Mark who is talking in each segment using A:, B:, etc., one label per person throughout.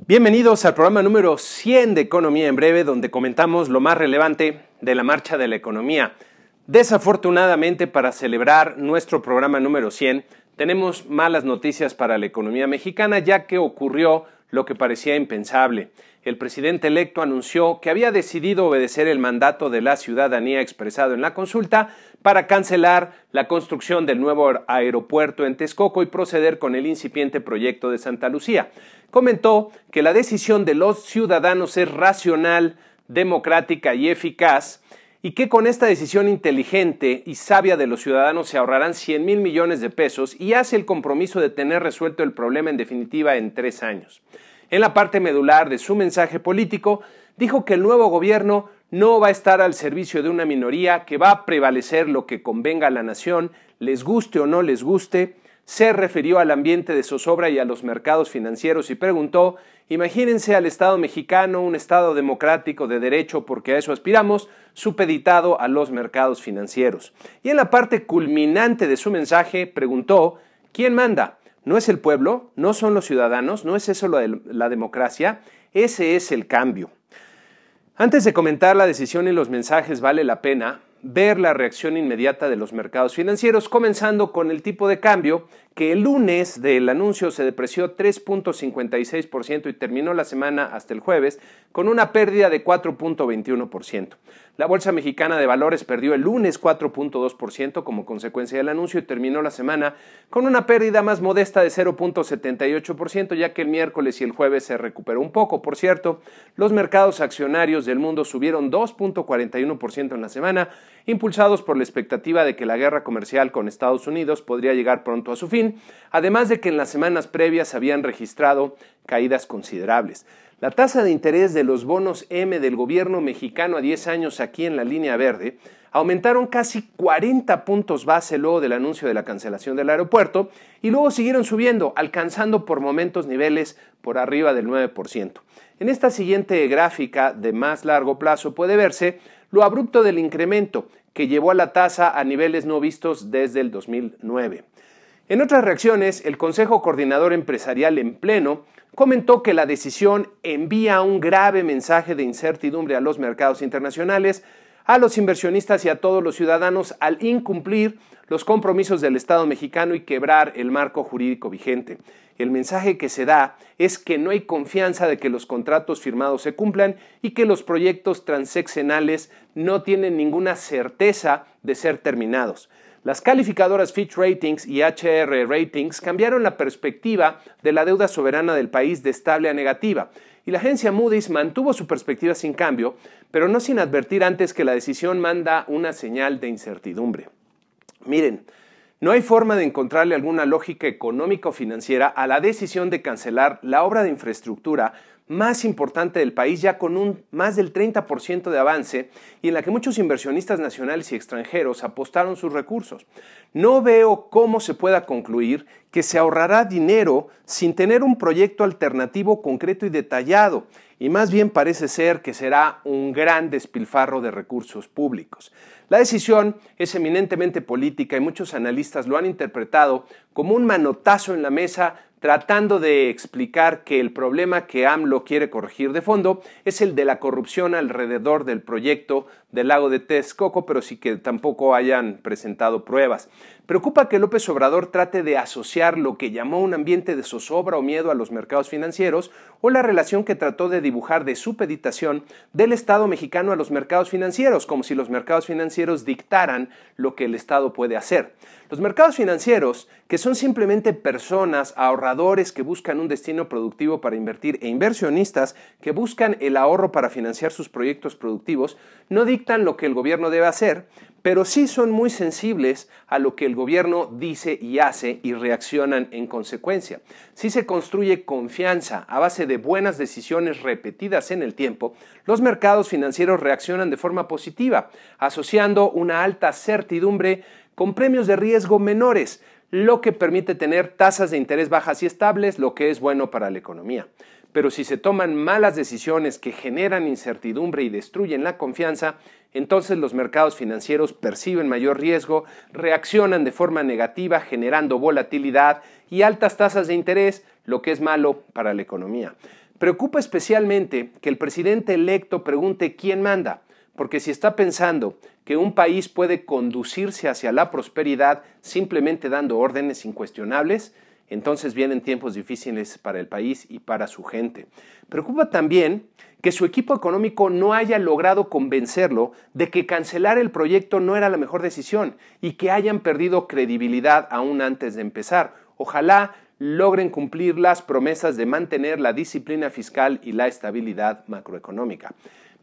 A: Bienvenidos al programa número 100 de Economía en Breve, donde comentamos lo más relevante de la marcha de la economía. Desafortunadamente, para celebrar nuestro programa número 100, tenemos malas noticias para la economía mexicana, ya que ocurrió lo que parecía impensable. El presidente electo anunció que había decidido obedecer el mandato de la ciudadanía expresado en la consulta para cancelar la construcción del nuevo aeropuerto en Texcoco y proceder con el incipiente proyecto de Santa Lucía. Comentó que la decisión de los ciudadanos es racional, democrática y eficaz, y que con esta decisión inteligente y sabia de los ciudadanos se ahorrarán 100,000 millones de pesos y hace el compromiso de tener resuelto el problema en definitiva en 3 años. En la parte medular de su mensaje político, dijo que el nuevo gobierno no va a estar al servicio de una minoría, que va a prevalecer lo que convenga a la nación, les guste o no les guste. Se refirió al ambiente de zozobra y a los mercados financieros y preguntó: imagínense al Estado mexicano, un Estado democrático de derecho, porque a eso aspiramos, supeditado a los mercados financieros. Y en la parte culminante de su mensaje preguntó: ¿quién manda? ¿No es el pueblo? ¿No son los ciudadanos? ¿No es eso la democracia? Ese es el cambio. Antes de comentar la decisión y los mensajes, vale la pena ver la reacción inmediata de los mercados financieros, comenzando con el tipo de cambio, que el lunes del anuncio se depreció 3.56% y terminó la semana hasta el jueves con una pérdida de 4.21%. La Bolsa Mexicana de Valores perdió el lunes 4.2% como consecuencia del anuncio y terminó la semana con una pérdida más modesta de 0.78%, ya que el miércoles y el jueves se recuperó un poco. Por cierto, los mercados accionarios del mundo subieron 2.41% en la semana, impulsados por la expectativa de que la guerra comercial con Estados Unidos podría llegar pronto a su fin, además de que en las semanas previas habían registrado caídas considerables. La tasa de interés de los bonos M del gobierno mexicano a 10 años aquí en la línea verde aumentaron casi 40 puntos base luego del anuncio de la cancelación del aeropuerto y luego siguieron subiendo, alcanzando por momentos niveles por arriba del 9%. En esta siguiente gráfica de más largo plazo puede verse lo abrupto del incremento que llevó a la tasa a niveles no vistos desde el 2009. En otras reacciones, el Consejo Coordinador Empresarial en pleno comentó que la decisión envía un grave mensaje de incertidumbre a los mercados internacionales, a los inversionistas y a todos los ciudadanos al incumplir los compromisos del Estado mexicano y quebrar el marco jurídico vigente. El mensaje que se da es que no hay confianza de que los contratos firmados se cumplan y que los proyectos transeccionales no tienen ninguna certeza de ser terminados. Las calificadoras Fitch Ratings y HR Ratings cambiaron la perspectiva de la deuda soberana del país de estable a negativa, y la agencia Moody's mantuvo su perspectiva sin cambio, pero no sin advertir antes que la decisión manda una señal de incertidumbre. Miren, no hay forma de encontrarle alguna lógica económica o financiera a la decisión de cancelar la obra de infraestructura más importante del país, ya con un más del 30% de avance, y en la que muchos inversionistas nacionales y extranjeros apostaron sus recursos. No veo cómo se pueda concluir que se ahorrará dinero sin tener un proyecto alternativo concreto y detallado, y más bien parece ser que será un gran despilfarro de recursos públicos. La decisión es eminentemente política y muchos analistas lo han interpretado como un manotazo en la mesa, tratando de explicar que el problema que AMLO quiere corregir de fondo es el de la corrupción alrededor del proyecto del lago de Texcoco, pero sí que tampoco hayan presentado pruebas. Preocupa que López Obrador trate de asociar lo que llamó un ambiente de zozobra o miedo a los mercados financieros, o la relación que trató de dibujar de supeditación del Estado mexicano a los mercados financieros, como si los mercados financieros dictaran lo que el Estado puede hacer. Los mercados financieros, que son simplemente personas, ahorradores que buscan un destino productivo para invertir e inversionistas que buscan el ahorro para financiar sus proyectos productivos, no dictan lo que el gobierno debe hacer, pero sí son muy sensibles a lo que el gobierno dice y hace y reaccionan en consecuencia. Si se construye confianza a base de buenas decisiones repetidas en el tiempo, los mercados financieros reaccionan de forma positiva, asociando una alta certidumbre con premios de riesgo menores, lo que permite tener tasas de interés bajas y estables, lo que es bueno para la economía. Pero si se toman malas decisiones que generan incertidumbre y destruyen la confianza, entonces los mercados financieros perciben mayor riesgo, reaccionan de forma negativa generando volatilidad y altas tasas de interés, lo que es malo para la economía. Preocupa especialmente que el presidente electo pregunte quién manda, porque si está pensando que un país puede conducirse hacia la prosperidad simplemente dando órdenes incuestionables, entonces vienen tiempos difíciles para el país y para su gente. Preocupa también que su equipo económico no haya logrado convencerlo de que cancelar el proyecto no era la mejor decisión y que hayan perdido credibilidad aún antes de empezar. Ojalá logren cumplir las promesas de mantener la disciplina fiscal y la estabilidad macroeconómica.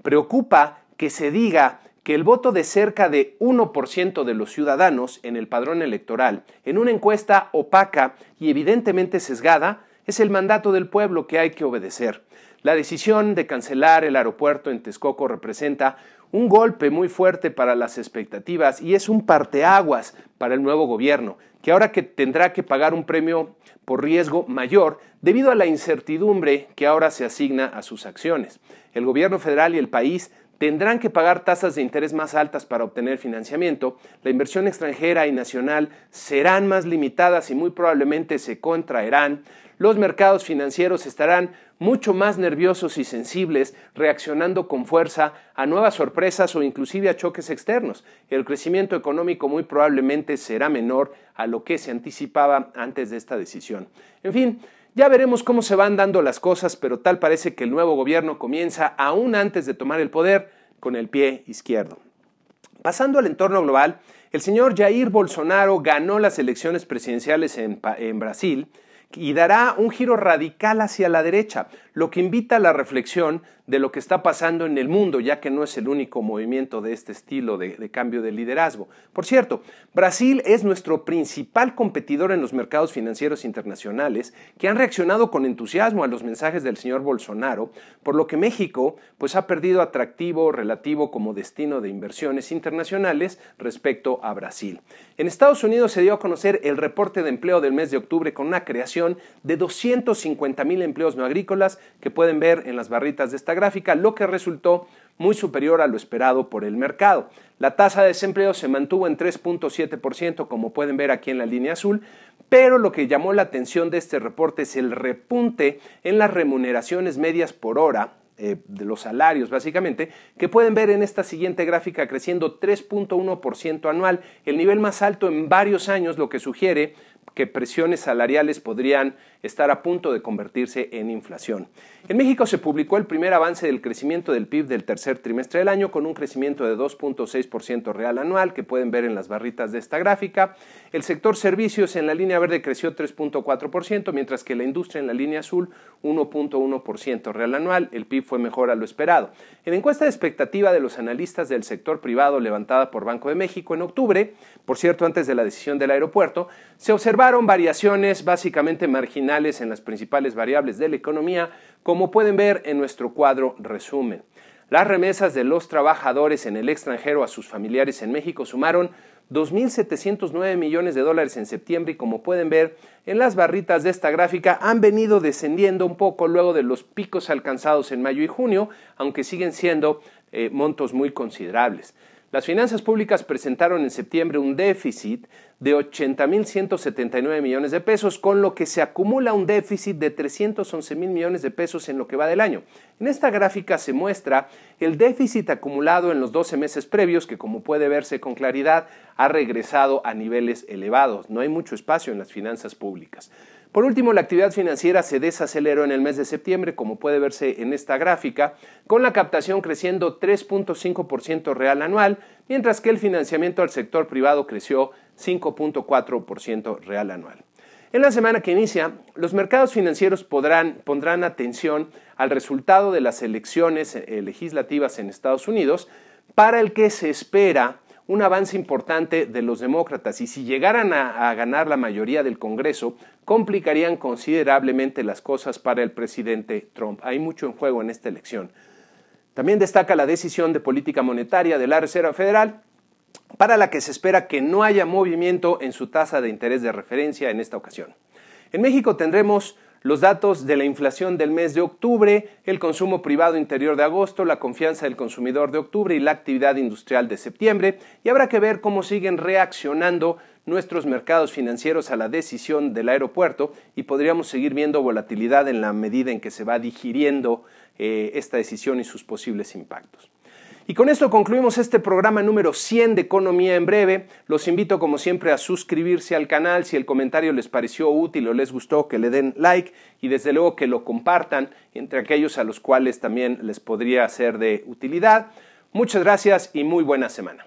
A: Preocupa que se diga que el voto de cerca de 1% de los ciudadanos en el padrón electoral, en una encuesta opaca y evidentemente sesgada, es el mandato del pueblo que hay que obedecer. La decisión de cancelar el aeropuerto en Texcoco representa un golpe muy fuerte para las expectativas y es un parteaguas para el nuevo gobierno, que ahora que tendrá que pagar un premio por riesgo mayor debido a la incertidumbre que ahora se asigna a sus acciones. El gobierno federal y el país tendrán que pagar tasas de interés más altas para obtener financiamiento, la inversión extranjera y nacional serán más limitadas y muy probablemente se contraerán, los mercados financieros estarán mucho más nerviosos y sensibles, reaccionando con fuerza a nuevas sorpresas o inclusive a choques externos. El crecimiento económico muy probablemente será menor a lo que se anticipaba antes de esta decisión. En fin, ya veremos cómo se van dando las cosas, pero tal parece que el nuevo gobierno comienza aún antes de tomar el poder con el pie izquierdo. Pasando al entorno global, el señor Jair Bolsonaro ganó las elecciones presidenciales en Brasil y dará un giro radical hacia la derecha, lo que invita a la reflexión de lo que está pasando en el mundo, ya que no es el único movimiento de este estilo de cambio de liderazgo. Por cierto, Brasil es nuestro principal competidor en los mercados financieros internacionales, que han reaccionado con entusiasmo a los mensajes del señor Bolsonaro, por lo que México ha perdido atractivo relativo como destino de inversiones internacionales respecto a Brasil. En Estados Unidos se dio a conocer el reporte de empleo del mes de octubre con una creación de 250,000 empleos no agrícolas que pueden ver en las barritas de esta gráfica, lo que resultó muy superior a lo esperado por el mercado. La tasa de desempleo se mantuvo en 3.7%, como pueden ver aquí en la línea azul, pero lo que llamó la atención de este reporte es el repunte en las remuneraciones medias por hora, de los salarios básicamente, que pueden ver en esta siguiente gráfica creciendo 3.1% anual, el nivel más alto en varios años, lo que sugiere que presiones salariales podrían estar a punto de convertirse en inflación. En México se publicó el primer avance del crecimiento del PIB del tercer trimestre del año con un crecimiento de 2.6% real anual que pueden ver en las barritas de esta gráfica. El sector servicios en la línea verde creció 3.4%, mientras que la industria en la línea azul 1.1% real anual. El PIB fue mejor a lo esperado. En la encuesta de expectativa de los analistas del sector privado levantada por Banco de México en octubre, por cierto antes de la decisión del aeropuerto, se observaron variaciones básicamente marginales en las principales variables de la economía, como pueden ver en nuestro cuadro resumen. Las remesas de los trabajadores en el extranjero a sus familiares en México sumaron 2.709 millones de dólares en septiembre y como pueden ver en las barritas de esta gráfica han venido descendiendo un poco luego de los picos alcanzados en mayo y junio, aunque siguen siendo montos muy considerables. Las finanzas públicas presentaron en septiembre un déficit de 80.179 millones de pesos, con lo que se acumula un déficit de 311.000 millones de pesos en lo que va del año. En esta gráfica se muestra el déficit acumulado en los 12 meses previos, que como puede verse con claridad, ha regresado a niveles elevados. No hay mucho espacio en las finanzas públicas. Por último, la actividad financiera se desaceleró en el mes de septiembre, como puede verse en esta gráfica, con la captación creciendo 3.5% real anual, mientras que el financiamiento al sector privado creció 5.4% real anual. En la semana que inicia, los mercados financieros pondrán atención al resultado de las elecciones legislativas en Estados Unidos, para el que se espera un avance importante de los demócratas y si llegaran a ganar la mayoría del Congreso, complicarían considerablemente las cosas para el presidente Trump. Hay mucho en juego en esta elección. También destaca la decisión de política monetaria de la Reserva Federal, para la que se espera que no haya movimiento en su tasa de interés de referencia en esta ocasión. En México tendremos los datos de la inflación del mes de octubre, el consumo privado interior de agosto, la confianza del consumidor de octubre y la actividad industrial de septiembre, y habrá que ver cómo siguen reaccionando nuestros mercados financieros a la decisión del aeropuerto y podríamos seguir viendo volatilidad en la medida en que se va digiriendo esta decisión y sus posibles impactos. Y con esto concluimos este programa número 100 de Economía en Breve. Los invito como siempre a suscribirse al canal. Si el comentario les pareció útil o les gustó, que le den like y desde luego que lo compartan entre aquellos a los cuales también les podría ser de utilidad. Muchas gracias y muy buena semana.